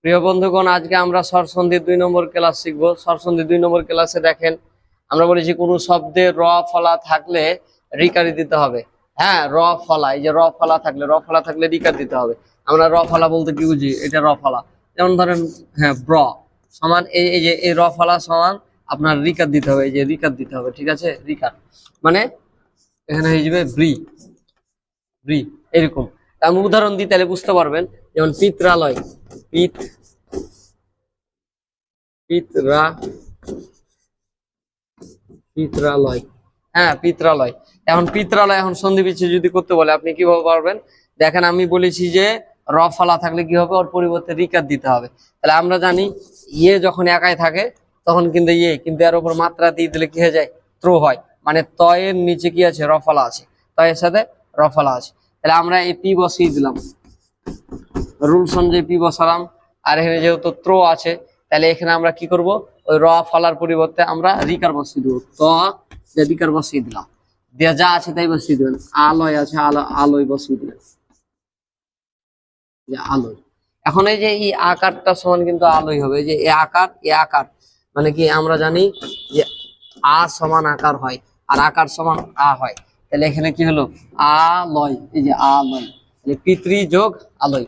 প্রিয় বন্ধুগণ, আজকে আমরা স্বরসন্ধির 2 নম্বর ক্লাস শিখবো। স্বরসন্ধির 2 নম্বর ক্লাসে দেখেন আমরা বলেছি কোনো শব্দে র ফলা থাকলে রিকারি দিতে হবে। হ্যাঁ, র ফলা, এই যে র ফলা থাকলে রিকার দিতে হবে। আমরা র ফলা বলতে কি বুঝি? এটা র ফলা। যেমন ধরেন, হ্যাঁ, ব্র সমান এই যে এই র ফলা সমান আপনার রিকার দিতে হবে, এই যে রিকার দিতে হবে, ঠিক আছে? রিকার মানে এখানে হয়ে যাবে ব্রি, ব্রি এরকম। আমি উদাহরণ দিই তাহলে বুঝতে পারবেন। যেমন পিত্রালয়, পিত পিতরা পিত্রালয়, হ্যাঁ পিত্রালয়। এখন পিত্রালয় এখন সন্ধি বিচ্ছেদ যদি করতে বলে আপনি কিভাবে পারবেন? দেখেন, আমি বলেছি যে র ফলা থাকলে কি হবে, ওর পরিবর্তে রিকার দিতে হবে। তাহলে আমরা জানি ইয়ে যখন একাই থাকে তখন কিন্তু ইয়ে, কিন্তু এর উপর মাত্রা দিয়ে দিলে কি হয়ে যায়? ত্র হয়। মানে তয়ের নিচে কি আছে? র ফলা আছে, তয়ের সাথে র ফলা আছে। তাহলে আমরা এই পি বসিয়ে দিলাম, রুলস অনুযায়ী পি বসালাম। আর এখানে যেহেতু ত্র আছে তাহলে এখানে আমরা কি করব? ওই র ফলার পরিবর্তে আমরা রিকার বসিয়ে দেবো। রিকার বসিয়ে দিলাম, দিয়ে যা আছে তাই বসিয়ে দেবেন। আলয় আছে, আলোয় বসিয়ে দিলেন, যে আলোয়। এখন এই যে এই আকারটা সমান কিন্তু আলোয় হবে। যে এ আকার মানে কি আমরা জানি যে আ সমান আকার হয় আর আকার সমান আ হয়। তাহলে এখানে কি হলো? আলয়, এই যে আলয়, পিতৃ যোগ আলয়।